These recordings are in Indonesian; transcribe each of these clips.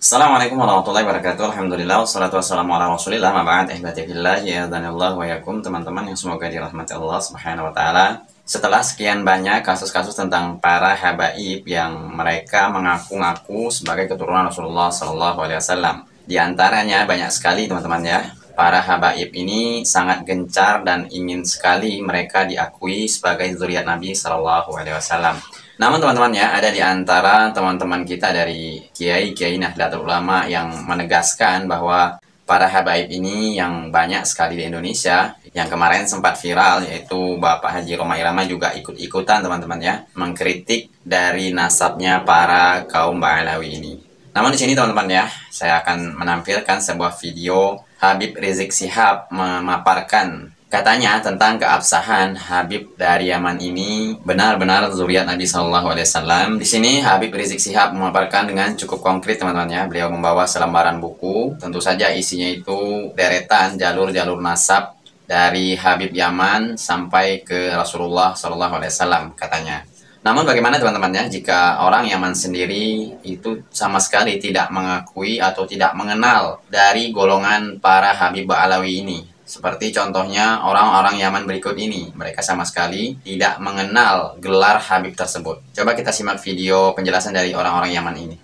Assalamualaikum warahmatullahi wabarakatuh. Alhamdulillah wassalatu wassalamu ala Rasulillah. Ma ba'd, ihbati fillah, ya'adhanillah wa yakum, teman-teman yang semoga dirahmati Allah Subhanahu wa taala. Setelah sekian banyak kasus-kasus tentang para habaib yang mereka mengaku-ngaku sebagai keturunan Rasulullah sallallahu alaihi wasallam. Di antaranya banyak sekali, teman-teman ya. Para habaib ini sangat gencar dan ingin sekali mereka diakui sebagai zuriat Nabi sallallahu alaihi wasallam. Namun teman-teman ya, ada di antara teman-teman kita dari kiai-kiai Nahdlatul Ulama yang menegaskan bahwa para habaib ini yang banyak sekali di Indonesia, yang kemarin sempat viral, yaitu Bapak Haji Roma Irama juga ikut-ikutan teman-teman ya, mengkritik dari nasabnya para kaum Ba'alawi ini. Namun di sini teman-teman ya, saya akan menampilkan sebuah video Habib Rizik Syihab memaparkan katanya tentang keabsahan Habib dari Yaman ini benar-benar zuriat Nabi Shallallahu Alaihi Wasallam. Di sini Habib Rizik Syihab memaparkan dengan cukup konkret teman-teman ya. Beliau membawa selembaran buku. Tentu saja isinya itu deretan jalur-jalur nasab dari Habib Yaman sampai ke Rasulullah Shallallahu Alaihi Wasallam katanya. Namun bagaimana teman-teman ya, jika orang Yaman sendiri itu sama sekali tidak mengakui atau tidak mengenal dari golongan para Habib Ba'alawi ini? Seperti contohnya orang-orang Yaman berikut ini, mereka sama sekali tidak mengenal gelar Habib tersebut. Coba kita simak video penjelasan dari orang-orang Yaman ini.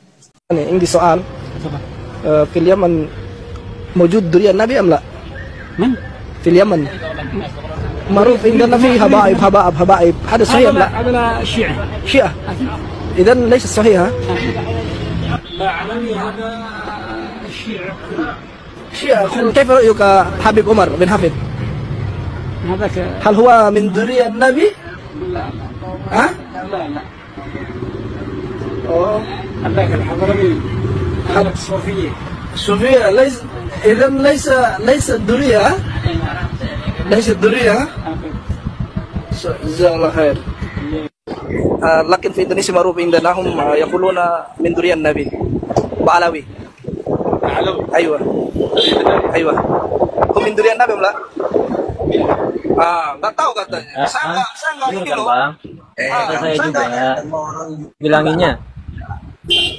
Ini soal, fil Yaman موجود ذرية النبي أم لا؟ من؟ في اليمن معروف عندنا في حبائب هذا صحيح أم لا؟ هذا شيعة إذا ليس صحيح ها؟ أعلمي هذا الشيعة شيعة. كيف رأيك حبيب عمر بن حفيد؟ هذاك هل هو من ذرية النبي؟ لا ها؟ لا أوه. هذاك الحضرمي هذاك الصوفية صوفية ليس، إذا ليس الذرية ها؟ ليس الذرية ها؟ جزاه الله خير. لكن في إندونيسيا معروف عندنا هم يقولون من ذرية النبي بعلوي. أيوة أيوة. هم من ذرية النبي ولا؟ nggak tahu katanya. Saya nggak ini loh. Saya juga ya bilanginnya.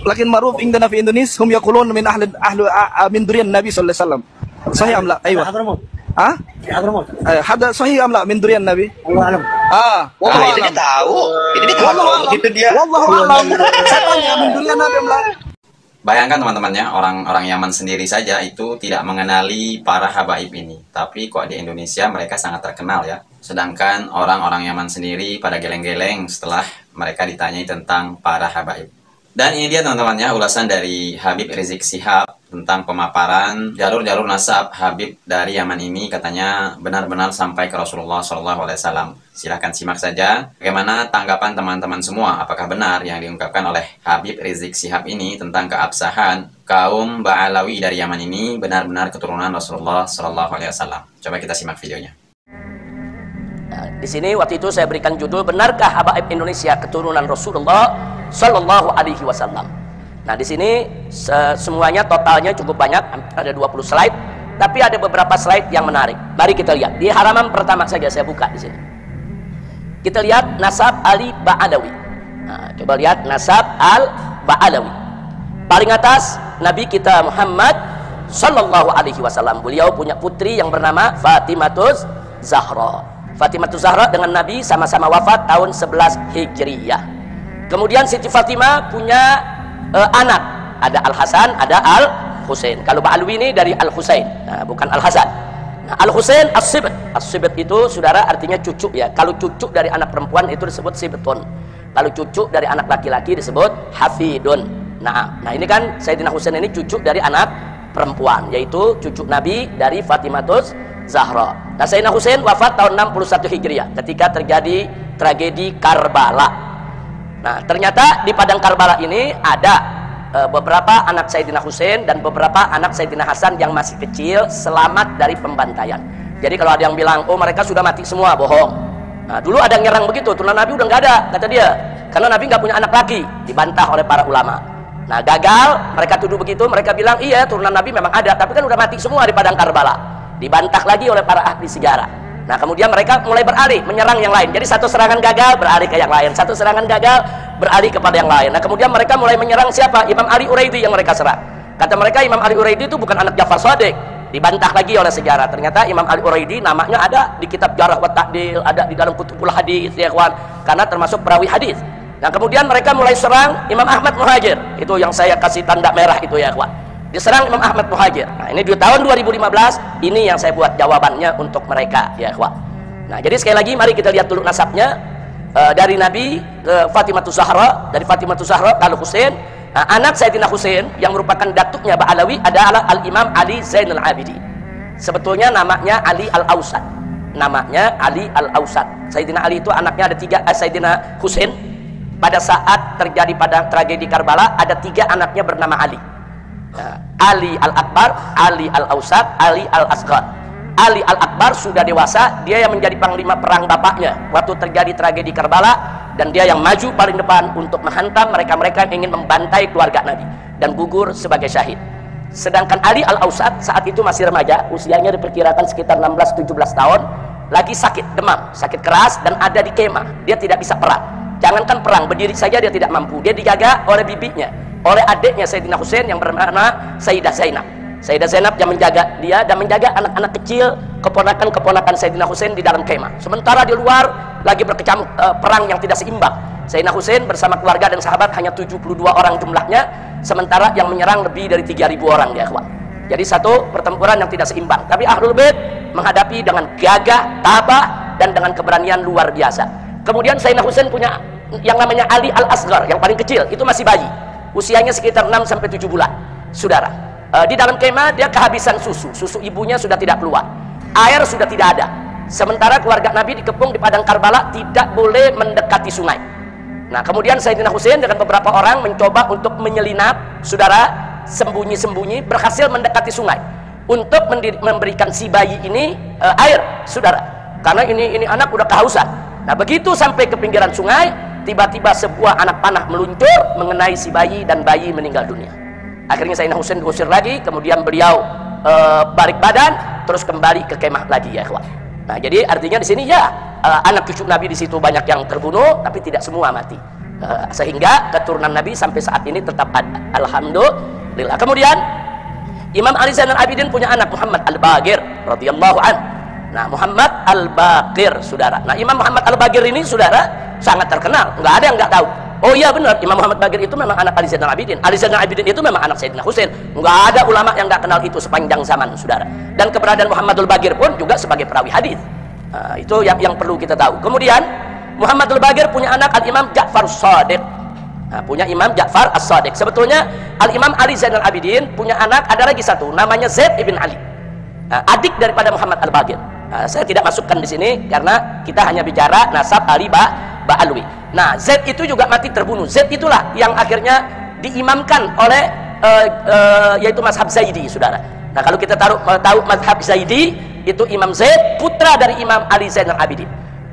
لكن معروف عندنا في إندونيسيا هم يقولون من أهل من ذرية النبي صلى الله عليه وسلم. صحيح أم لا؟ أيوة. ها؟ هذا صحيح أم لا من ذرية النبي؟ الله أعلم. والله itu dia tahu. Itu dia tahu. Itu dia. Wallahu a'lam. Saya tanya min ذرية النبي أم لا? Bayangkan teman-temannya, orang-orang Yaman sendiri saja itu tidak mengenali para habaib ini. Tapi kok di Indonesia mereka sangat terkenal ya. Sedangkan orang-orang Yaman sendiri pada geleng-geleng setelah mereka ditanyai tentang para habaib. Dan ini dia teman-temannya ulasan dari Habib Rizik Syihab tentang pemaparan jalur-jalur nasab Habib dari Yaman ini, katanya benar-benar sampai ke Rasulullah SAW. Silahkan simak saja bagaimana tanggapan teman-teman semua. Apakah benar yang diungkapkan oleh Habib Rizik Syihab ini tentang keabsahan kaum Ba'alawi dari Yaman ini benar-benar keturunan Rasulullah SAW. Coba kita simak videonya. Di sini waktu itu saya berikan judul, benarkah habaib Indonesia keturunan Rasulullah Sallallahu Alaihi Wasallam. Nah di sini semuanya totalnya cukup banyak, ada 20 slide, tapi ada beberapa slide yang menarik. Mari kita lihat di halaman pertama saja, saya buka di sini. Kita lihat nasab Ali Ba'alawi. Nah, coba lihat nasab Al Ba'alawi. Paling atas Nabi kita Muhammad Sallallahu Alaihi Wasallam. Beliau punya putri yang bernama Fatimatus Zahra. Fatimatus Zahra dengan Nabi sama-sama wafat tahun 11 Hijriyah. Kemudian Siti Fatimah punya anak, ada Al-Hasan, ada Al-Husain. Kalau Ba'alawi ini dari Al-Husain, nah, bukan Al-Hasan. Nah, Al-Husain As-Sibt. As-Sibt itu saudara artinya cucu ya. Kalau cucu dari anak perempuan itu disebut Sibtun. Kalau cucu dari anak laki-laki disebut Hafidun. Nah ini kan Sayyidina Husain ini cucu dari anak perempuan, yaitu cucu Nabi dari Fatimatus Zahra. Nah Sayyidina Husain wafat tahun 61 Hijriah ketika terjadi tragedi Karbala. Nah ternyata di padang Karbala ini ada beberapa anak Sayyidina Husain dan beberapa anak Sayyidina Hasan yang masih kecil selamat dari pembantaian. Jadi kalau ada yang bilang, oh mereka sudah mati semua, bohong. Nah dulu ada yang nyerang begitu, turunan Nabi udah nggak ada, kata dia, karena Nabi nggak punya anak laki. Dibantah oleh para ulama. Nah gagal, mereka tuduh begitu, mereka bilang iya turunan Nabi memang ada, tapi kan udah mati semua di padang Karbala. Dibantah lagi oleh para ahli sejarah. Nah kemudian mereka mulai beralih menyerang yang lain. Jadi satu serangan gagal beralih ke yang lain, satu serangan gagal beralih kepada yang lain. Nah kemudian mereka mulai menyerang siapa? Imam Ali Uraidi yang mereka serang. Kata mereka Imam Ali Uraidi itu bukan anak Ja'far Shadiq. Dibantah lagi oleh sejarah. Ternyata Imam Ali Uraidi namanya ada di kitab Jarh wa Ta'dil, ada di dalam Kutubul Hadis ya kawan, karena termasuk perawi hadis. Nah kemudian mereka mulai serang Imam Ahmad Muhajir, itu yang saya kasih tanda merah itu ya kawan. Diserang Imam Ahmad Muhajir. Nah ini di tahun 2015 ini yang saya buat jawabannya untuk mereka ya kawan. Nah jadi sekali lagi mari kita lihat dulu nasabnya dari Nabi ke Fatimah Zahra, dari Fatimah Zahra ke Al-Husain. Nah, anak Sayyidina Husain yang merupakan datuknya Ba'alawi adalah Al-Imam Ali Zainal Abidin. Sebetulnya namanya Ali Al-Ausat. Namanya Ali Al-Ausat. Sayyidina Ali itu anaknya ada tiga. Sayyidina Husain pada saat terjadi pada tragedi Karbala ada tiga anaknya bernama Ali. Ali Al-Akbar, Ali Al-Ausat, Ali Al-Asghar. Ali Al-Akbar sudah dewasa, dia yang menjadi panglima perang bapaknya waktu terjadi tragedi Karbala, dan dia yang maju paling depan untuk menghantam mereka-mereka yang ingin membantai keluarga Nabi dan gugur sebagai syahid. Sedangkan Ali Al-Ausat saat itu masih remaja, usianya diperkirakan sekitar 16-17 tahun, lagi sakit, demam, sakit keras, dan ada di kemah. Dia tidak bisa perang. Jangankan perang, berdiri saja dia tidak mampu. Dia dijaga oleh bibinya, oleh adiknya Sayyidina Husain yang bernama Sayyidah Zainab. Sayyidah Zainab yang menjaga dia dan menjaga anak-anak kecil, keponakan-keponakan Sayyidina Husain di dalam kemah. Sementara di luar lagi berkecamuk perang yang tidak seimbang. Sayyidina Husain bersama keluarga dan sahabat hanya 72 orang jumlahnya, sementara yang menyerang lebih dari 3.000 orang ya kawan. Jadi satu pertempuran yang tidak seimbang. Tapi Ahlul Bait menghadapi dengan gagah, tabah, dan dengan keberanian luar biasa. Kemudian Sayyidina Husain punya yang namanya Ali Al-Asghar, yang paling kecil, itu masih bayi. Usianya sekitar 6-7 bulan. Saudara, di dalam kemah dia kehabisan susu ibunya sudah tidak keluar, air sudah tidak ada. Sementara keluarga Nabi dikepung di padang Karbala, tidak boleh mendekati sungai. Nah kemudian Sayyidina Husain dengan beberapa orang mencoba untuk menyelinap, saudara, sembunyi-sembunyi, berhasil mendekati sungai untuk memberikan si bayi ini air, saudara, karena ini anak udah kehausan. Nah begitu sampai ke pinggiran sungai, tiba-tiba sebuah anak panah meluncur mengenai si bayi dan bayi meninggal dunia. Akhirnya Sayyidina Husain diusir lagi, kemudian beliau balik badan, terus kembali ke kemah lagi ya kawan. Nah jadi artinya di sini ya anak cucu Nabi di situ banyak yang terbunuh, tapi tidak semua mati. Sehingga keturunan Nabi sampai saat ini tetap ada. Alhamdulillah. Kemudian Imam Ali Zainal Abidin punya anak Muhammad Al-Baqir radhiyallahu an. Nah Muhammad Al-Baqir, saudara. Nah Imam Muhammad Al-Baqir ini, saudara, sangat terkenal. Nggak ada yang nggak tahu. Oh iya benar, Imam Muhammad Baqir itu memang anak Ali Zainal Abidin. Ali Zainal Abidin itu memang anak Sayyidina Husain. Nggak ada ulama yang nggak kenal itu sepanjang zaman, saudara. Dan keberadaan Muhammadul Baqir pun juga sebagai perawi hadis. Nah, itu yang perlu kita tahu. Kemudian Muhammadul Baqir punya anak Al-Imam Ja'far Shadiq. Nah, punya Imam Ja'far As-Shadiq. Sebetulnya Al-Imam Ali Zainal Abidin punya anak, ada lagi satu, namanya Zaid ibn Ali. Nah, adik daripada Muhammad Al-Baqir. Nah, saya tidak masukkan di sini karena kita hanya bicara nasab Ali Ba'alwi. Nah, Zaid itu juga mati terbunuh. Zaid itulah yang akhirnya diimamkan oleh yaitu mazhab Zaidi, saudara. Nah, kalau kita tahu mazhab Zaidi, itu Imam Zaid putra dari Imam Ali Zainal Abidin.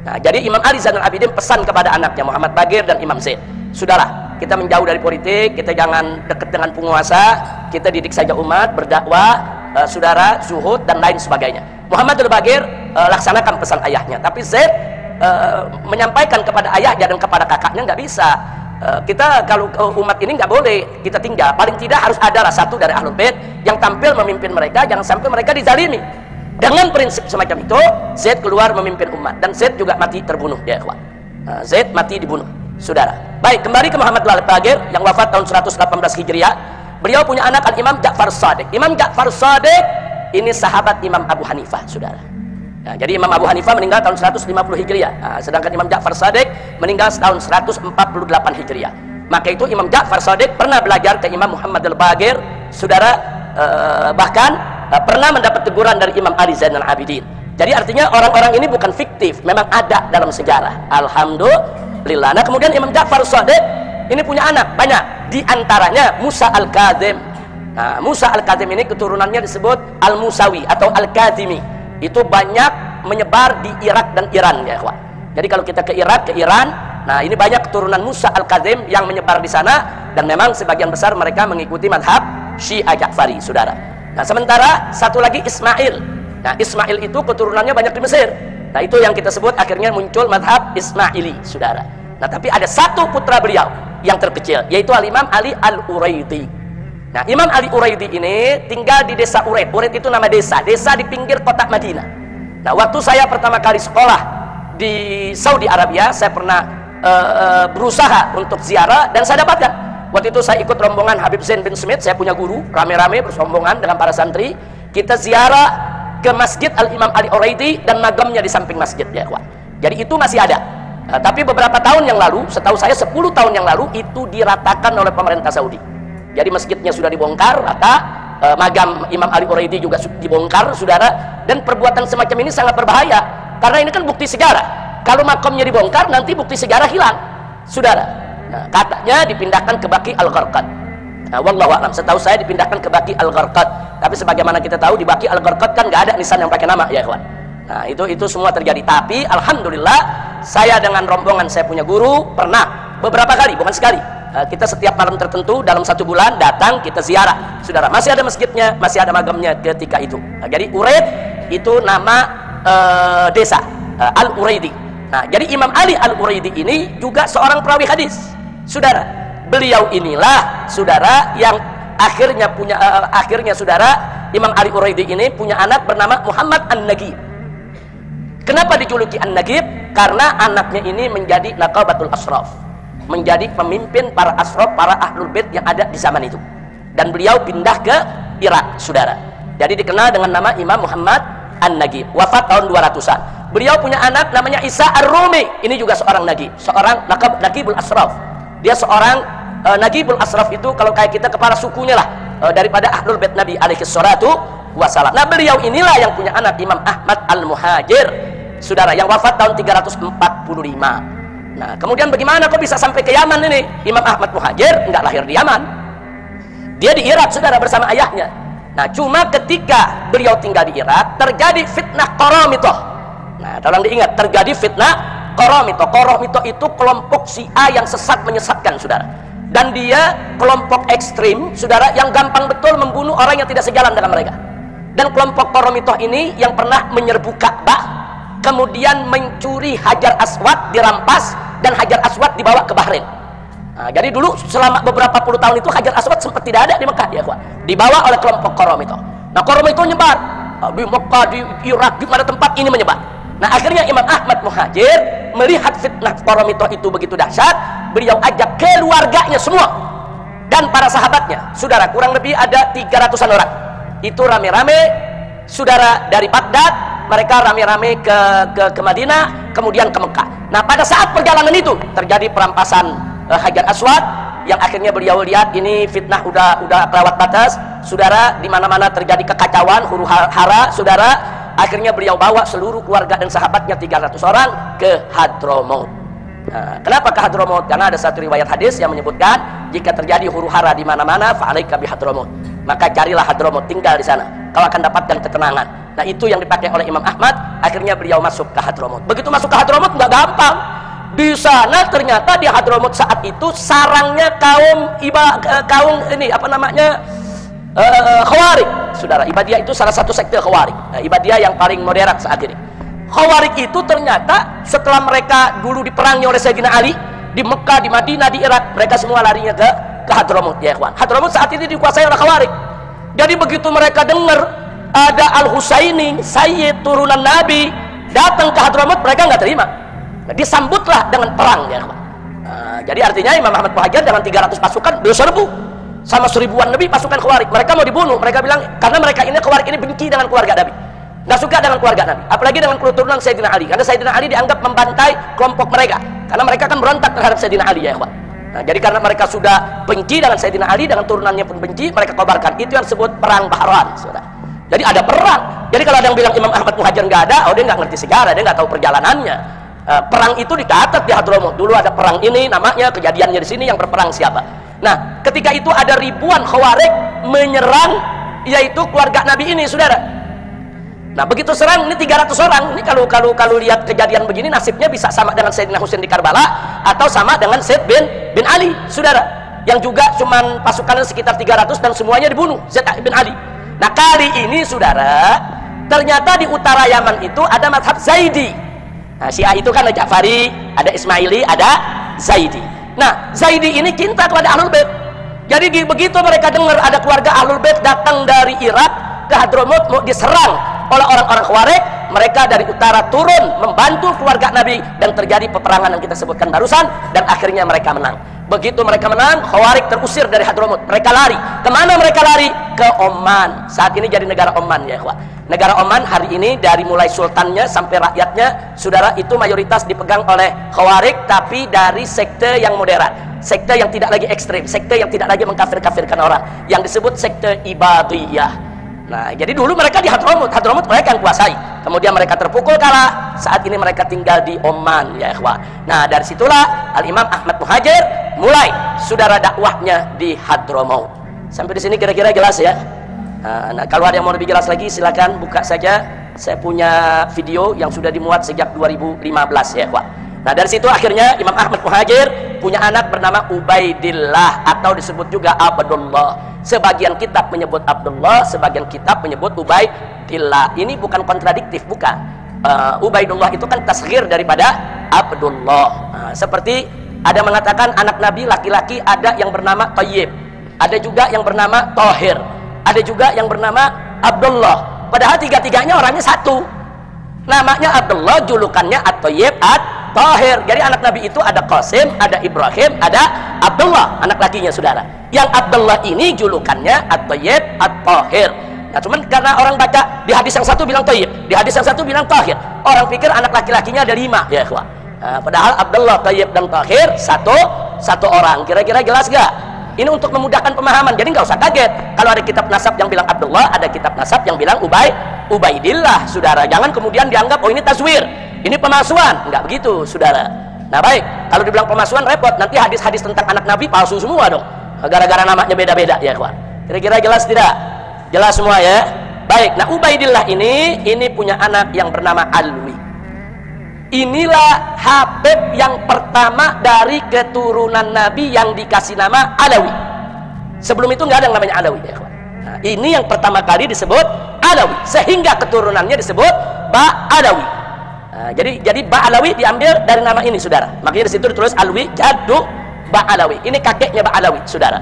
Nah, jadi Imam Ali Zainal Abidin pesan kepada anaknya Muhammad Baqir dan Imam Zaid, sudahlah, kita menjauh dari politik, kita jangan dekat dengan penguasa, kita didik saja umat, berdakwah, saudara, zuhud dan lain sebagainya. Muhammadul Baqir laksanakan pesan ayahnya, tapi Zaid menyampaikan kepada ayahnya dan kepada kakaknya nggak bisa. Kita kalau umat ini nggak boleh kita tinggal, paling tidak harus ada satu dari Ahlul Bait yang tampil memimpin mereka, jangan sampai mereka dizalimi. Dengan prinsip semacam itu, Zaid keluar memimpin umat, dan Zaid juga mati terbunuh ya ikhwan. Zaid mati dibunuh, saudara. Baik, kembali ke Muhammad Al-Baqir yang wafat tahun 118 Hijriah. Beliau punya anak Al-Imam Ja'far Shadiq. Imam Ja'far Shadiq ini sahabat Imam Abu Hanifah, saudara. Nah, jadi Imam Abu Hanifah meninggal tahun 150 Hijriah. Nah, sedangkan Imam Ja'far Shadiq meninggal tahun 148 Hijriah. Maka itu Imam Ja'far Shadiq pernah belajar ke Imam Muhammad Al-Baqir, saudara, bahkan pernah mendapat teguran dari Imam Ali Zainal Abidin. Jadi artinya orang-orang ini bukan fiktif, memang ada dalam sejarah. Alhamdulillah. Nah, kemudian Imam Ja'far Shadiq ini punya anak banyak, di antaranya Musa Al-Kazim. Nah, Musa Al-Kazim ini keturunannya disebut Al-Musawi atau Al-Kazimi. Itu banyak menyebar di Irak dan Iran ya ikhwan. Jadi kalau kita ke Irak, ke Iran, nah ini banyak keturunan Musa Al-Kazim yang menyebar di sana, dan memang sebagian besar mereka mengikuti madhab Syiah Ja'fari, saudara. Nah, sementara satu lagi Ismail. Nah, Ismail itu keturunannya banyak di Mesir. Nah, itu yang kita sebut akhirnya muncul madhab Ismaili, saudara. Nah, tapi ada satu putra beliau yang terkecil, yaitu Al-Imam Ali Al-Uraidi. Nah, Imam Ali Uraidi ini tinggal di desa Ured. Ured itu nama desa di pinggir kota Madinah. Nah, waktu saya pertama kali sekolah di Saudi Arabia, saya pernah berusaha untuk ziarah dan saya dapatkan. Waktu itu saya ikut rombongan Habib Zain bin Smith, saya punya guru, rame-rame bersombongan dengan para santri. Kita ziarah ke Masjid Al-Imam Ali Uraidi dan magamnya di samping masjid, ya kawan. Jadi itu masih ada. Tapi beberapa tahun yang lalu, setahu saya 10 tahun yang lalu, itu diratakan oleh pemerintah Saudi. Jadi masjidnya sudah dibongkar rata, magam Imam Ali Uraidi juga dibongkar, saudara. Dan perbuatan semacam ini sangat berbahaya karena ini kan bukti sejarah. Kalau makamnya dibongkar, nanti bukti sejarah hilang, saudara. Nah, katanya dipindahkan ke Baqi Al-Gharqad. Nah, wallahu a'lam, setahu saya dipindahkan ke Baqi Al-Gharqad. Tapi sebagaimana kita tahu di Baqi Al-Gharqad kan nggak ada nisan yang pakai nama, ya ikhwan. Nah, itu semua terjadi. Tapi alhamdulillah, saya dengan rombongan saya punya guru pernah beberapa kali, bukan sekali. Kita setiap malam tertentu dalam 1 bulan datang kita ziarah, saudara. Masih ada masjidnya, masih ada magamnya ketika itu. Nah, jadi Ured itu nama desa Al-Uraidi. Nah, jadi Imam Ali Al-Uraidi ini juga seorang perawi hadis, saudara. Beliau inilah, saudara, yang akhirnya saudara, Imam Ali Uraidi ini punya anak bernama Muhammad An-Nagib. Kenapa dijuluki An-Nagib? Karena anaknya ini menjadi Naqabatul Ashraf, menjadi pemimpin para ashraf, para ahlul bait yang ada di zaman itu. Dan beliau pindah ke Irak, saudara. Jadi dikenal dengan nama Imam Muhammad An-Nagib. Wafat tahun 200-an. Beliau punya anak namanya Isa Ar-Rumi. Ini juga seorang Nagib, seorang Nagibul Ashraf. Dia seorang Nagibul Ashraf itu kalau kayak kita kepala sukunya lah, daripada ahlul bait Nabi alaihi salatu wassalam. Nah, beliau inilah yang punya anak Imam Ahmad Al-Muhajir, saudara, yang wafat tahun 345. Nah, kemudian bagaimana kok bisa sampai ke Yaman ini? Imam Ahmad Muhajir enggak lahir di Yaman. Dia di Irak, saudara, bersama ayahnya. Nah, cuma ketika beliau tinggal di Irak, terjadi fitnah Qaramitoh. Nah, tolong diingat, terjadi fitnah Qaramitoh. Qaramitoh itu kelompok Syiah yang sesat menyesatkan, saudara. Dan dia kelompok ekstrim, saudara, yang gampang betul membunuh orang yang tidak sejalan dengan mereka. Dan kelompok Qaramitoh ini yang pernah menyerbu Ka'bah, kemudian mencuri Hajar Aswad, dirampas, dan Hajar Aswad dibawa ke Bahrain. Nah, jadi dulu selama beberapa puluh tahun itu Hajar Aswad sempat tidak ada di Mekah, ya kawan. Dibawa oleh kelompok Qaramitoh. Nah, Qaramitoh nyebar di Mekah, di Irak, di mana tempat ini menyebar. Nah, akhirnya Imam Ahmad Muhajir melihat fitnah Qaramitoh itu begitu dahsyat, beliau ajak keluarganya semua dan para sahabatnya, saudara, kurang lebih ada 300-an orang. Itu rame-rame, saudara, dari Baghdad, mereka rame-rame ke Madinah, kemudian ke Mekah. Nah, pada saat perjalanan itu terjadi perampasan Hajar Aswad, yang akhirnya beliau lihat ini fitnah udah kelewat batas, saudara, di mana-mana terjadi kekacauan, huru hara, saudara. Akhirnya beliau bawa seluruh keluarga dan sahabatnya 300 orang ke Hadramaut. Nah, kenapa ke Hadramaut? Karena ada satu riwayat hadis yang menyebutkan jika terjadi huru hara di mana-mana, fa'alaika bi Hadramaut, maka carilah Hadramaut, tinggal di sana, kau akan dapatkan ketenangan. Nah, itu yang dipakai oleh Imam Ahmad. Akhirnya beliau masuk ke Hadramaut. Begitu masuk ke Hadramaut nggak gampang. Di sana ternyata di Hadramaut saat itu sarangnya kaum ini apa namanya, Khawarij, saudara. Ibadiyah itu salah satu sekte Khawarij. Nah, Ibadiyah yang paling modern saat ini. Khawarij itu ternyata setelah mereka dulu diperangi oleh Sayyidina Ali di Mekah, di Madinah, di Irak, mereka semua larinya ke Hadramaut, ya kawan. Hadramaut saat ini dikuasai oleh Khawarij. Jadi begitu mereka dengar ada Al-Husaini, Sayyid turunan Nabi, datang ke Hadramaut, mereka nggak terima. Nah, disambutlah dengan perang, ya kawan. Nah, jadi artinya Imam Ahmad Muhajir dengan 300 pasukan diserbu sama 1000-an lebih pasukan Khawarij. Mereka mau dibunuh. Mereka bilang karena mereka ini Khawarij ini benci dengan keluarga Nabi, nggak suka dengan keluarga Nabi, apalagi dengan keturunan Sayyidina Ali, karena Sayyidina Ali dianggap membantai kelompok mereka, karena mereka kan berontak terhadap Sayyidina Ali, ya kawan. Nah, jadi karena mereka sudah benci dengan Sayyidina Ali, dengan turunannya pun benci, mereka kobarkan. Itu yang disebut perang Bahran, saudara. Jadi ada perang. Jadi kalau ada yang bilang Imam Ahmad Muhajir nggak ada, oh dia nggak ngerti sejarah, dia nggak tahu perjalanannya. Perang itu dicatat di Hadramaut. Dulu ada perang ini, namanya, kejadiannya di sini, yang berperang siapa. Nah, ketika itu ada ribuan Khawarij menyerang, yaitu keluarga Nabi ini, saudara. Nah, begitu serang ini 300 orang. Ini kalau lihat kejadian begini, nasibnya bisa sama dengan Sayyidina Husain di Karbala atau sama dengan Zaid bin Ali, saudara. Yang juga cuman pasukannya sekitar 300 dan semuanya dibunuh, Zaid bin Ali. Nah, kali ini, saudara, ternyata di utara Yaman itu ada mazhab Zaidi. Nah, Syiah itu kan ada Ja'fari, ada Ismaili, ada Zaidi. Nah, Zaidi ini cinta kepada Ahlul Bait. Jadi begitu mereka dengar ada keluarga Ahlul Bait datang dari Irak ke Hadramut mau diserang oleh orang-orang Khawarij, mereka dari utara turun membantu keluarga Nabi dan terjadi peperangan yang kita sebutkan barusan, dan akhirnya mereka menang. Begitu mereka menang, Khawarij terusir dari Hadramut. Mereka lari. Kemana mereka lari? Ke Oman. Saat ini jadi negara Oman ya ikhwah. Negara Oman hari ini dari mulai sultannya sampai rakyatnya, saudara, itu mayoritas dipegang oleh Khawarij, tapi dari sekte yang moderat, sekte yang tidak lagi ekstrim, sekte yang tidak lagi mengkafir-kafirkan orang, yang disebut sekte Ibadiyah. Nah, jadi dulu mereka di Hadramut mereka yang kuasai. Kemudian mereka terpukul kalah. Saat ini mereka tinggal di Oman ya ikhwah. Nah, dari situlah Al-Imam Ahmad Muhajir mulai saudara dakwahnya di Hadramut. Sampai di sini kira-kira jelas ya. Nah, kalau ada yang mau lebih jelas lagi silakan buka saja. Saya punya video yang sudah dimuat sejak 2015 ya ikhwah. Nah, dari situ akhirnya Imam Ahmad Muhajir punya anak bernama Ubaidillah atau disebut juga Abdullah. Sebagian kitab menyebut Abdullah, sebagian kitab menyebut Ubaidillah. Ini bukan kontradiktif, bukan. Ubaidullah itu kan tasghir daripada Abdullah. Seperti ada mengatakan anak Nabi laki-laki ada yang bernama Thayyib, ada juga yang bernama Thahir, ada juga yang bernama Abdullah. Padahal tiga-tiganya orangnya satu. Namanya Abdullah, julukannya At-Thayyib, At-Thahir. Jadi anak Nabi itu ada Qasim, ada Ibrahim, ada Abdullah, anak lakinya saudara. Yang Abdullah ini julukannya At-Thayyib, At-Thahir. Nah, cuman karena orang baca di hadis yang satu bilang Thayyib, di hadis yang satu bilang Thahir, orang pikir anak laki-lakinya ada 5 ya ikhwah. Padahal Abdullah, Thayyib dan Thahir satu orang. Kira-kira jelas gak? Ini untuk memudahkan pemahaman, jadi nggak usah kaget kalau ada kitab nasab yang bilang Abdullah, ada kitab nasab yang bilang Ubaidillah, saudara. Jangan kemudian dianggap oh ini taswir, ini pemalsuan. Nggak begitu, saudara. Nah baik, kalau dibilang pemalsuan repot, nanti hadis-hadis tentang anak Nabi palsu semua dong, gara-gara namanya beda-beda ya kawan. Kira-kira jelas tidak? Jelas semua ya. Baik, nah Ubaidillah ini punya anak yang bernama Alwi. Inilah Habib yang pertama dari keturunan Nabi yang dikasih nama Alawi. Sebelum itu nggak ada yang namanya Alawi ya kawan. Nah, ini yang pertama kali disebut Alawi, sehingga keturunannya disebut Ba'alawi. Nah, jadi Ba'alawi diambil dari nama ini saudara. Makanya di situ ditulis Alwi jaddu Ba'alawi. Ini kakeknya Ba'alawi saudara.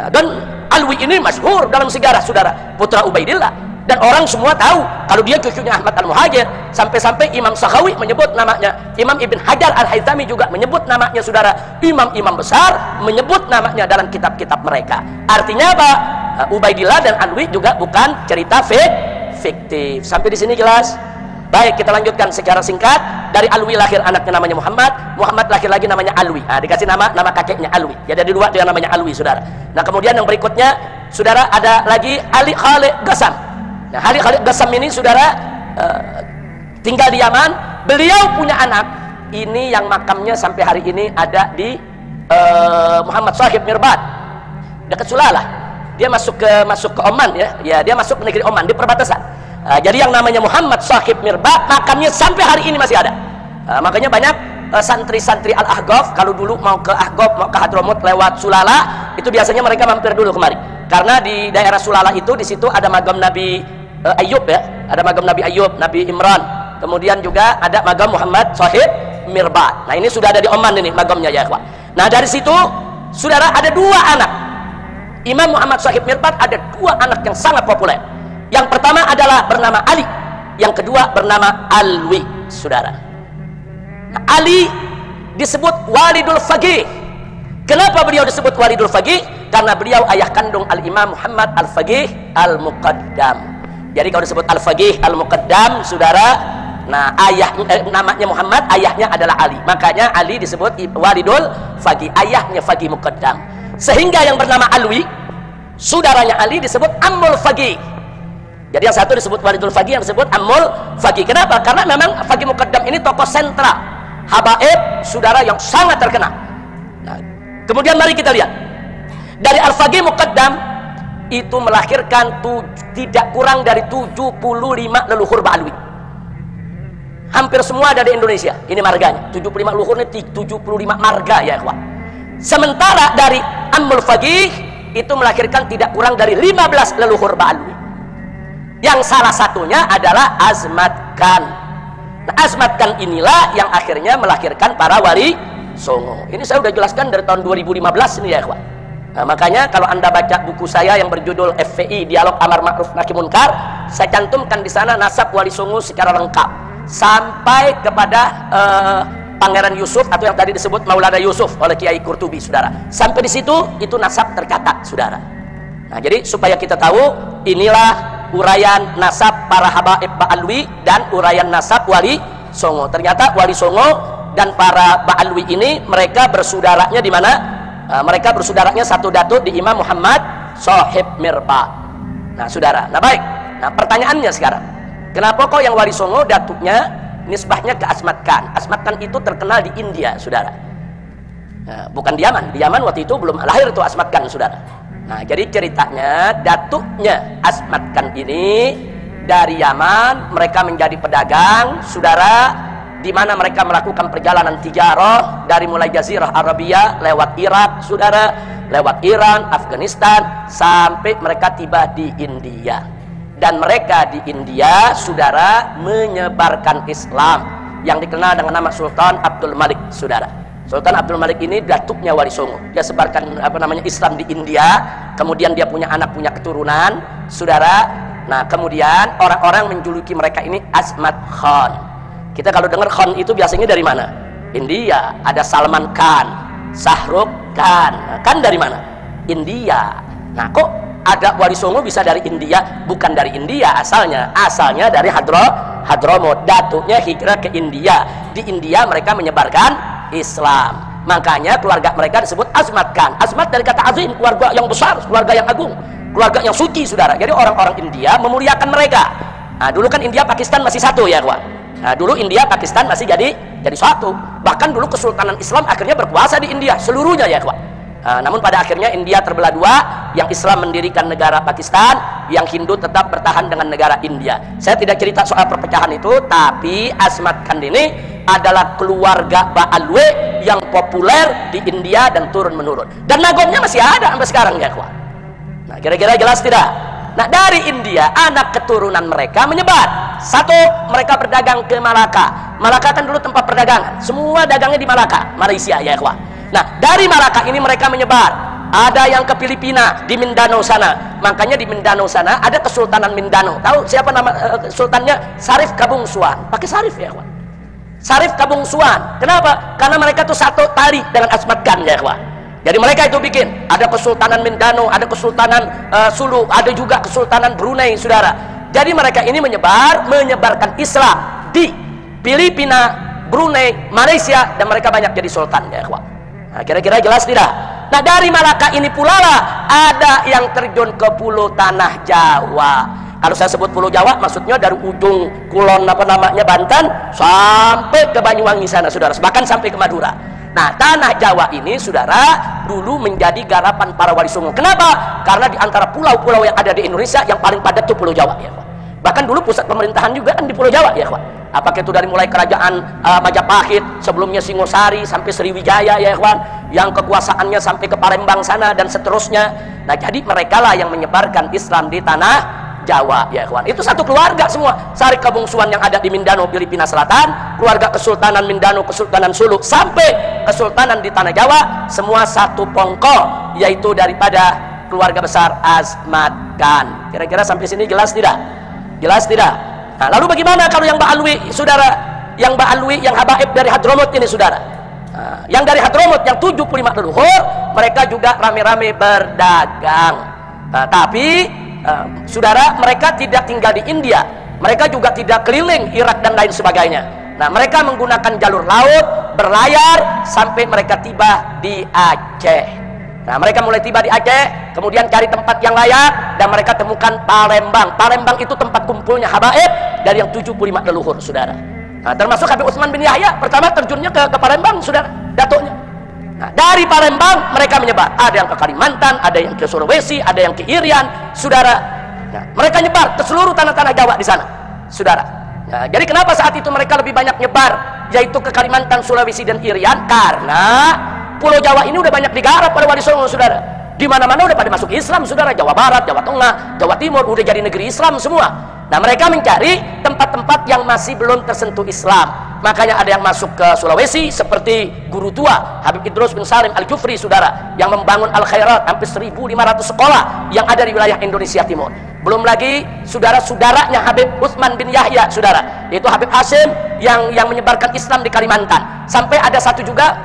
Nah, dan Alwi ini masyhur dalam sejarah saudara, putra Ubaidillah. Dan orang semua tahu kalau dia cucunya Ahmad Al-Muhajir. Sampai-sampai Imam Sakhawi menyebut namanya, Imam Ibn Hajar Al-Haythami juga menyebut namanya saudara. Imam-imam besar menyebut namanya dalam kitab-kitab mereka. Artinya apa? Ubaidillah dan Alwi juga bukan cerita fiktif. Sampai di sini jelas? Baik, kita lanjutkan secara singkat. Dari Alwi lahir anaknya namanya Muhammad. Muhammad lahir lagi namanya Alwi. Nah, dikasih nama kakeknya Alwi. Jadi ada 2 dia namanya Alwi saudara. Nah, kemudian yang berikutnya saudara ada lagi Ali Khalid Ghassan. Nah, Ali Khalid Ghassan ini saudara tinggal di Yaman. Beliau punya anak ini yang makamnya sampai hari ini ada di Muhammad Sahib Mirbad dekat Sulalah. Dia masuk ke Oman ya. Ya, dia masuk ke negeri Oman di perbatasan. Jadi yang namanya Muhammad Sahib Mirbad makamnya sampai hari ini masih ada. Makanya banyak santri-santri Al-Ahqaf kalau dulu mau ke Ahqaf, mau ke Hadramut lewat Sulalah, itu biasanya mereka mampir dulu kemari. Karena di daerah Sulalah itu di situ ada magam Nabi Ayub ya, ada magam Nabi Ayub, Nabi Imran, kemudian juga ada magam Muhammad Sahib Mirbad. Nah, ini sudah ada di Oman ini magamnya ya ikhwan. Nah, dari situ saudara ada 2 anak Imam Muhammad Sahib Mirbad, ada 2 anak yang sangat populer. Yang pertama adalah bernama Ali, yang kedua bernama Alwi saudara. Nah, Ali disebut Walidul Faqih. Kenapa beliau disebut Walidul Faqih? Karena beliau ayah kandung Al-Imam Muhammad Al-Faqih Al-Muqaddam. Jadi kalau disebut Al-Faqih Al-Muqaddam saudara, nah namanya Muhammad, ayahnya adalah Ali. Makanya Ali disebut Walidul Faqih, ayahnya Faqih Muqaddam. Sehingga yang bernama Alwi, saudaranya Ali disebut Ammul Faqih. Jadi yang satu disebut Walidul Faqih, yang disebut Ammul Faqih. Kenapa? Karena memang Faqih Muqaddam ini tokoh sentral habaib saudara yang sangat terkenal. Nah, kemudian mari kita lihat dari Al-Faqih Muqaddam itu melahirkan tidak kurang dari 75 leluhur Ba'alwi. Hampir semua ada di Indonesia. Ini marganya. 75 leluhur ini 75 marga ya ikhwan. Sementara dari Ammul Faqih itu melahirkan tidak kurang dari 15 leluhur Ba'alwi. Yang salah satunya adalah Azmat Khan. Nah, Azmat Khan inilah yang akhirnya melahirkan para wali Songo. Ini saya sudah jelaskan dari tahun 2015 ini ya ikhwan. Nah, makanya kalau Anda baca buku saya yang berjudul FPI Dialog Amar Ma'ruf Nahi Munkar, saya cantumkan di sana nasab Wali Songo secara lengkap sampai kepada Pangeran Yusuf atau yang tadi disebut Maulana Yusuf oleh Kiai Qurtubi, saudara. Sampai di situ itu nasab tercatat, saudara. Nah, jadi supaya kita tahu inilah uraian nasab para habaib Ba'alwi dan uraian nasab Wali Songo. Ternyata Wali Songo dan para Ba'alwi ini mereka bersudaranya di mana? Mereka bersudaranya satu datuk di Imam Muhammad Sohib Mirba. Nah, saudara. Nah, baik. Nah, pertanyaannya sekarang, kenapa kok yang Wali Songo datuknya nisbahnya ke Asmat Khan? Asmat Khan itu terkenal di India, saudara. Nah, bukan di Yaman. Di Yaman waktu itu belum lahir itu Asmat Khan, saudara. Nah, jadi ceritanya datuknya Asmat Khan ini dari Yaman, mereka menjadi pedagang, saudara, di mana mereka melakukan perjalanan tijarah dari mulai Jazirah Arabia lewat Irak, saudara, lewat Iran, Afghanistan, sampai mereka tiba di India. Dan mereka di India, saudara, menyebarkan Islam yang dikenal dengan nama Sultan Abdul Malik, saudara. Sultan Abdul Malik ini datuknya Wali Songo. Dia sebarkan Islam di India, kemudian dia punya anak, punya keturunan, saudara. Nah, kemudian orang-orang menjuluki mereka ini Asmat Khan. Kita kalau dengar Khan itu biasanya dari mana? India. Ada Salman Khan, Shahrukh Khan. Kan dari mana? India. Nah, kok ada Wali Songo bisa dari India? Bukan dari India asalnya. Asalnya dari Hadramut. Datuknya hijrah ke India. Di India mereka menyebarkan Islam. Makanya keluarga mereka disebut Asmat Khan. Asmat dari kata azim, keluarga yang besar, keluarga yang agung, keluarga yang suci, saudara. Jadi orang-orang India memuliakan mereka. Nah, dulu kan India Pakistan masih satu, ya kawan. Nah, dulu India Pakistan masih jadi satu. Bahkan dulu Kesultanan Islam akhirnya berkuasa di India seluruhnya, ya kawan. Nah, namun pada akhirnya India terbelah dua, yang Islam mendirikan negara Pakistan, yang Hindu tetap bertahan dengan negara India. Saya tidak cerita soal perpecahan itu, tapi Asmat Khan ini adalah keluarga Ba'alwi yang populer di India dan turun menurun. Dan nagomnya masih ada sampai sekarang, ya kawan. Nah, kira-kira jelas tidak? Nah, dari India anak keturunan mereka menyebar. Satu, mereka berdagang ke Malaka. Malaka kan dulu tempat perdagangan. Semua dagangnya di Malaka, Malaysia, ya kawan. Nah, dari Malaka ini mereka menyebar. Ada yang ke Filipina, di Mindanao sana. Makanya di Mindanao sana ada Kesultanan Mindanao. Tahu siapa nama sultannya? Sarif Kabungsuan. Pakai Sarif, ya kawan. Sarif Kabungsuan. Kenapa? Karena mereka tuh satu tali dengan Asmat Khan, ya kawan. Jadi mereka itu bikin, ada Kesultanan Mindanao, ada Kesultanan Sulu, ada juga Kesultanan Brunei, saudara. Jadi mereka ini menyebarkan Islam di Filipina, Brunei, Malaysia, dan mereka banyak jadi sultan, ya kawan. Nah, kira-kira jelas tidak? Nah, dari Malaka ini pula lah ada yang terjun ke Pulau Tanah Jawa. Kalau saya sebut Pulau Jawa, maksudnya dari ujung Kulon Banten sampai ke Banyuwangi sana, saudara, bahkan sampai ke Madura. Nah, Tanah Jawa ini, saudara, dulu menjadi garapan para Wali Songo. Kenapa? Karena di antara pulau-pulau yang ada di Indonesia, yang paling padat itu Pulau Jawa, ya kawan. Bahkan dulu pusat pemerintahan juga kan di Pulau Jawa, ya kawan. Apakah itu dari mulai kerajaan Majapahit, sebelumnya Singosari sampai Sriwijaya, ya kawan, yang kekuasaannya sampai ke Palembang sana dan seterusnya. Nah, jadi mereka lah yang menyebarkan Islam di Tanah Jawa, ya kawan. Itu satu keluarga semua. Sarif Kabungsuan yang ada di Mindanao, Filipina Selatan, keluarga Kesultanan Mindanao, Kesultanan Sulu, sampai Kesultanan di Tanah Jawa, semua satu pongkol, yaitu daripada keluarga besar Asmat Khan. Kira-kira sampai sini jelas tidak? Jelas tidak? Nah, lalu bagaimana kalau yang Ba'alwi, saudara? Yang Ba'alwi, yang habaib dari Hadramut ini, saudara. Nah, yang dari Hadramut, yang 75 leluhur, mereka juga rame-rame berdagang. Nah, tapi saudara, mereka tidak tinggal di India, mereka juga tidak keliling Irak dan lain sebagainya. Nah, mereka menggunakan jalur laut, berlayar sampai mereka tiba di Aceh. Nah, mereka mulai tiba di Aceh, kemudian cari tempat yang layak, dan mereka temukan Palembang. Palembang itu tempat kumpulnya habaib dari yang 75 leluhur, saudara. Nah, termasuk Habib Utsman bin Yahya, pertama terjunnya ke Palembang, saudara, datuknya. Nah, dari Palembang mereka menyebar. Ada yang ke Kalimantan, ada yang ke Sulawesi, ada yang ke Irian, saudara. Nah, mereka nyebar ke seluruh tanah-tanah Jawa di sana, saudara. Nah, jadi kenapa saat itu mereka lebih banyak nyebar, yaitu ke Kalimantan, Sulawesi, dan Irian? Karena Pulau Jawa ini udah banyak digarap oleh Wali Songo, saudara. Di mana-mana udah pada masuk Islam, saudara. Jawa Barat, Jawa Tengah, Jawa Timur udah jadi negeri Islam semua. Nah, mereka mencari tempat-tempat yang masih belum tersentuh Islam. Makanya ada yang masuk ke Sulawesi seperti guru tua Habib Idrus bin Salim Al-Jufri, saudara, yang membangun Al-Khairat hampir 1.500 sekolah yang ada di wilayah Indonesia Timur. Belum lagi saudara-saudaranya Habib Utsman bin Yahya, saudara, yaitu Habib Hasyim yang menyebarkan Islam di Kalimantan. Sampai ada satu juga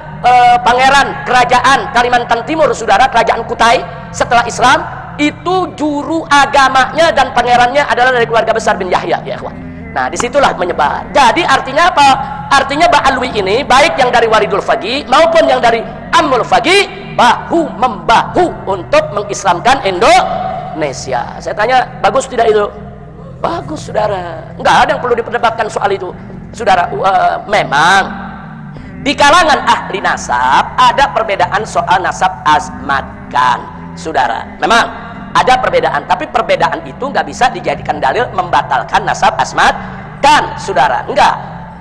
pangeran kerajaan Kalimantan Timur, saudara, kerajaan Kutai setelah Islam, itu juru agamanya dan pangerannya adalah dari keluarga besar bin Yahya, ya ikhwan. Nah, disitulah menyebar. Jadi artinya apa? Artinya Ba'alwi ini baik yang dari Walidul Faqih maupun yang dari Amul Faqih bahu membahu untuk mengislamkan Indonesia. Saya tanya, bagus tidak itu? Bagus, saudara. Enggak ada yang perlu diperdebatkan soal itu, saudara. Memang di kalangan ahli nasab ada perbedaan soal nasab asmatkan, saudara. Memang ada perbedaan, tapi perbedaan itu nggak bisa dijadikan dalil membatalkan nasab asmat kan, saudara. Enggak.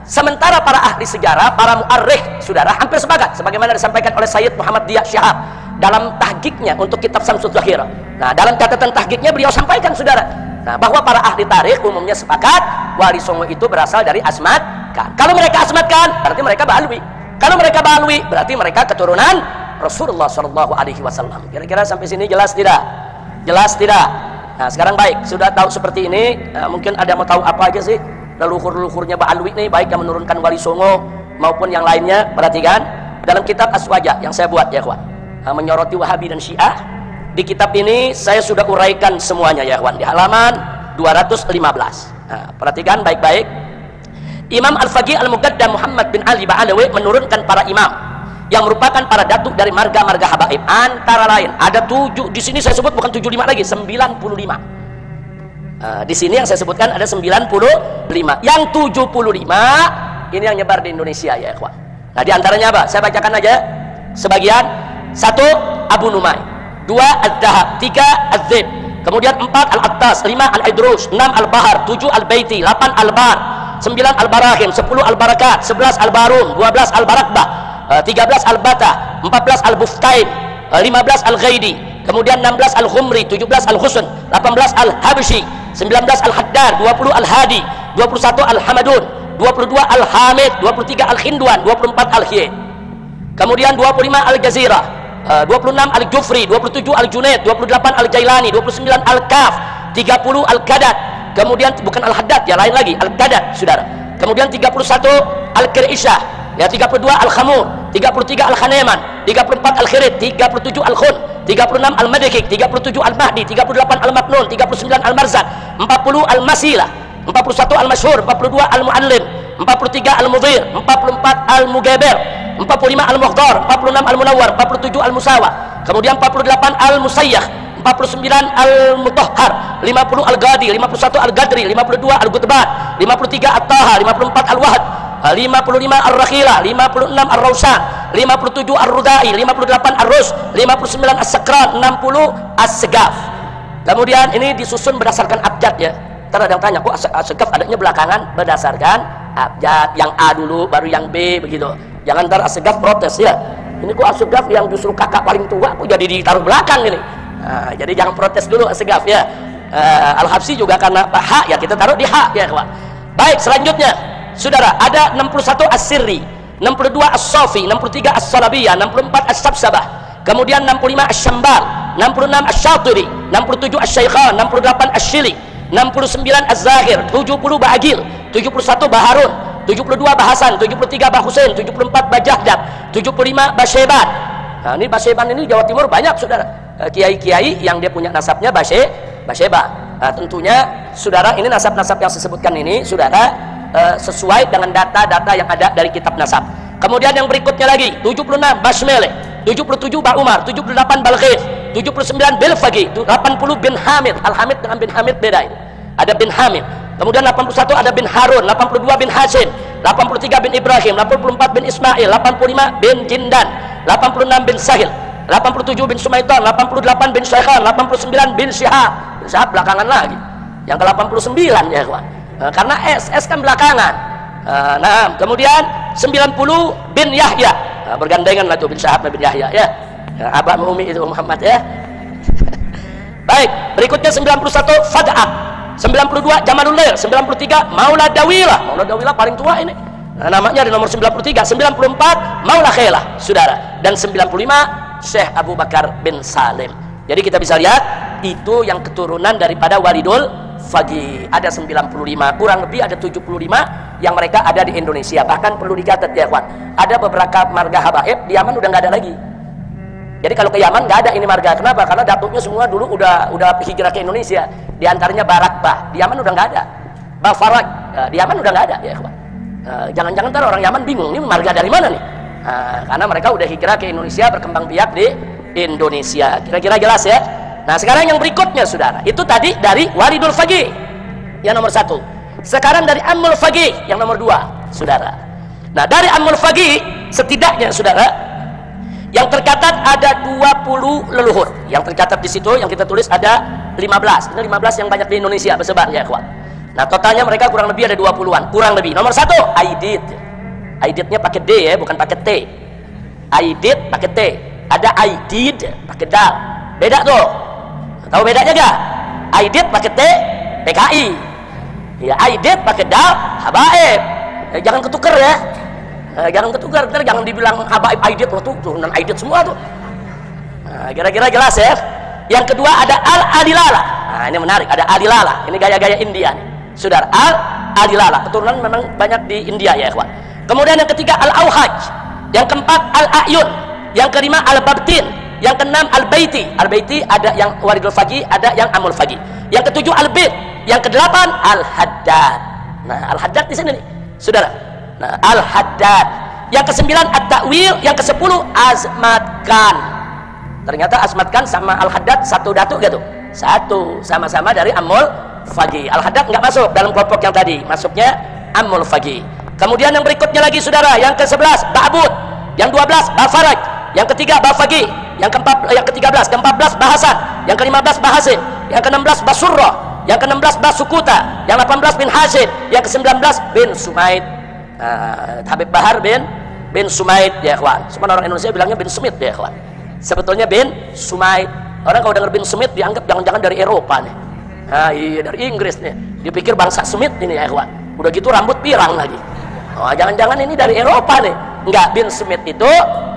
Sementara para ahli sejarah, para mu'arrikh, saudara, hampir sepakat sebagaimana disampaikan oleh Sayyid Muhammad Diya Syihab dalam tahqiqnya untuk kitab Samsud Zahirah. Nah, dalam catatan tahqiqnya beliau sampaikan, saudara, nah, bahwa para ahli tarikh umumnya sepakat Wali Songo itu berasal dari asmat kan. Kalau mereka asmatkan, berarti mereka Ba'alwi. Kalau mereka Ba'alwi, berarti mereka keturunan Rasulullah SAW. Kira-kira sampai sini jelas tidak? Jelas tidak? Nah, sekarang baik, sudah tahu seperti ini, mungkin ada mau tahu apa aja sih leluhur-leluhurnya Ba'alwi ini, baik yang menurunkan Wali Songo maupun yang lainnya. Perhatikan dalam kitab Aswaja yang saya buat, ya kawan, menyoroti Wahabi dan Syiah. Di kitab ini saya sudah uraikan semuanya, ya kawan, di halaman 215. Nah, perhatikan baik-baik. Imam Al-Faqih Al-Muqaddam Muhammad bin Ali Ba'alawi menurunkan para imam yang merupakan para datuk dari marga-marga habaib, antara lain ada 7, di sini saya sebut bukan 75 lagi, 95. Di sini yang saya sebutkan ada 95. Yang 75 ini yang nyebar di Indonesia, ya ikhwan. Nah, di antaranya apa? Saya bacakan aja sebagian. 1. Abu Numay, 2. Ad-Dahab, 3. Az-Zib, kemudian 4. Al-Attas, 5. Al-Idrus, 6. Al-Bahar, 7. Al-Baiti, 8. Al-Bar, 9. Al-Barahim, 10. Al-Barakat, 11. Al-Barun, 12. Al-Barakbah, 13 Al-Bata, 14 Al-Buftaim, 15 Al-Ghaidi, kemudian 16 Al-Khumri, 17 Al-Husn, 18 Al-Habshi, 19 Al-Haddad, 20 Al-Hadi, 21 Al-Hamadun, 22 Al-Hamid, 23 Al-Khindwan, 24 Al-Hiy, kemudian 25 Al-Jazirah, 26 Al-Jufri, 27 Al-Junaid, 28 Al-Jailani, 29 Al-Kaf, 30 Al-Qadat, kemudian bukan Al-Haddad, ya lain lagi, Al-Qadat, saudara, kemudian 31 Al-Qirishah, ya 32 Al-Khamur, 33 Al-Khaneman, 34 Al-Khirid, 37 Al-Khun, 36 Al-Madikik, 37 Al-Mahdi, 38 Al-Maknun, 39 Al-Marzan, 40 Al-Masilah, 41 Al-Masyhur, 42 Al-Muallim, 43 Al-Mudhir, 44 Al-Mugaber, 45 Al-Mukhtar, 46 Al-Munawwar, 47 Al-Musawa, kemudian 48 Al-Musayyah, 49 Al-Mutahhar, 50 Al-Ghadi, 51 Al-Gadri, 52 Al-Gutban, 53 At-Taha, 54 Al-Wahd, 55 Ar-Rakhila, 56 Ar-Rawsan, 57 Ar-Rudai, 58 Ar-Rus, 59 As-Sakran, 60 As-Segaf. Kemudian ini disusun berdasarkan abjad, ya. Ntar ada yang tanya, kok As-Segaf adanya belakangan? Berdasarkan abjad, yang A dulu baru yang B, begitu. Jangan ntar As-Segaf protes, ya. Ini kok As-Segaf yang justru kakak paling tua kok jadi ditaruh belakang ini. Nah, jadi jangan protes dulu As-Segaf, ya. Al-Habsyi juga karena hak, ya kita taruh di hak, ya kawan. Baik, selanjutnya saudara, ada 61 As-Sirri, 62 As-Safi, 63 As-Salabiyah, 64 As-Sabsabah, kemudian 65 As-Syambal, 66 As-Syatiri, 67 As-Syaikhan, 68 As-Syili, 69 Az-Zahir, 70 Ba'agil, 71 Baharun, 72 Bahasan, 73 Bahusain, 74 Bajahdab, 75 Basyeban. Nah, ini Basyeban ini Jawa Timur banyak, saudara, kiai-kiai yang dia punya nasabnya Basyeban. Nah, tentunya saudara, ini nasab-nasab yang saya sebutkan ini, saudara, sesuai dengan data-data yang ada dari kitab nasab. Kemudian yang berikutnya lagi 76 Basmele, 77 Ba Umar, 78 Balghis, 79 Bilfagi, 80 bin Hamid. Al-Hamid dengan bin Hamid beda ini. Ada bin Hamid. Kemudian 81 ada bin Harun, 82 bin Hashim, 83 bin Ibrahim, 84 bin Ismail, 85 bin Jindan, 86 bin Sahil, 87 bin Sumaitan, 88 bin Syaikhan, 89 bin Syihab. Bin Syihab belakangan lagi. Yang ke-89, ya kawan. Karena S kan belakangan. Nah, kemudian 90 bin Yahya, bergandengan lah tuh bin Syihab bin Yahya, ya. Abah Umi itu Muhammad, ya. Baik, berikutnya 91 Fad'ah, 92 Jamalul Lail, 93 Maulad Dawilah. Maulad Dawilah paling tua ini. namanya di nomor 93, 94 Maula Khailah, saudara, dan 95 Syekh Abu Bakar bin Salim. Jadi kita bisa lihat itu yang keturunan daripada Walidul Faqih. Ada 95, kurang lebih ada 75 yang mereka ada di Indonesia. Bahkan perlu dicatat ya kawan, ada beberapa marga habaib di Yaman udah nggak ada lagi. Jadi kalau ke Yaman nggak ada ini marga. Kenapa? Karena datuknya semua dulu udah hijrah ke Indonesia. Di antaranya Barakbah, di Yaman udah nggak ada. Bafaraj, di Yaman udah nggak ada ya kawan. Jangan-jangan ntar orang Yaman bingung, ini marga dari mana nih? Karena mereka udah hijrah ke Indonesia, berkembang biak di Indonesia. Kira-kira jelas ya? Nah sekarang yang berikutnya saudara, itu tadi dari Walidul Faqih yang nomor 1. Sekarang dari Ammul Faqih yang nomor 2 saudara. Nah dari Ammul Faqih setidaknya saudara yang tercatat ada 20 leluhur. Yang tercatat di situ yang kita tulis ada 15. Ini 15 yang banyak di Indonesia bersebar ya kawan. Nah totalnya mereka kurang lebih ada 20-an, kurang lebih. Nomor 1 Aidid. Aididnya pakai D ya, bukan pakai T. Aidid pakai T. Ada Aidid pakai dal. Beda tuh. Tahu bedanya gak? Aidid pakai T, PKI. Ya Aidid pakai dal, habaib. Jangan ketuker ya. Jangan ketukar, jangan dibilang habaib Aidid loh tuh, turunan Aidid semua tuh. Kira-kira jelas ya. Yang kedua ada Al-Adilala. Nah ini menarik, ada Adilala. Ini gaya-gaya India nih. Saudara, Al-Adilala. Keturunan memang banyak di India ya kawan. Kemudian yang ketiga Al-Auhaj. Yang keempat Al-A'yun. Yang kelima Al-Babtin. Yang keenam Al-Baiti. Al-Baiti ada yang Walidul Faqih, ada yang Ammul Faqih. Yang ketujuh Al-Bid. Yang kedelapan Al-Haddad. Nah Al-Haddad di sini nih, saudara. Nah, Al-Haddad. Yang ke-9 At-Ta'wil, yang ke-10 Azmat Khan. Ternyata Azmat Khan sama Al-Haddad satu datuk gitu. Satu, sama-sama dari Ammul Faqih. Al-Haddad nggak masuk dalam kelompok yang tadi, masuknya Ammul Faqih. Kemudian yang berikutnya lagi saudara, yang ke-11 Ba'bud, yang 12 Bafaraj, yang ketiga Bafaqih, yang ke-13 Bahasan, yang ke-15 Bahasin, yang ke-16 Basurrah, yang ke-16 Basukuta, yang 18 bin Hashim, yang ke-19 bin Sumaid. Habib Bahar bin Sumaid ya kawan. Cuma orang Indonesia bilangnya bin Smith ya kawan. Sebetulnya bin Sumaid. Orang kalau dengar bin Smith dianggap jangan-jangan dari Eropa nih. Nah, iya dari Inggris nih. Dipikir bangsa Smith ini ya kawan. Udah gitu rambut pirang lagi. Oh, jangan-jangan ini dari Eropa nih. Enggak, bin Smith itu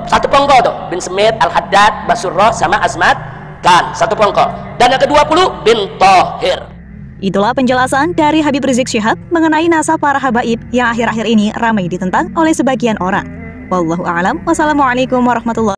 satu pongko tuh. Bin Smith, Al-Haddad, Basurrah sama Azmat Khan, satu pongko. Dan yang ke-20 bin Thohir. Itulah penjelasan dari Habib Rizik Syihab mengenai nasab para habaib yang akhir-akhir ini ramai ditentang oleh sebagian orang. Wallahu a'lam. Wassalamualaikum warahmatullahi wabarakatuh.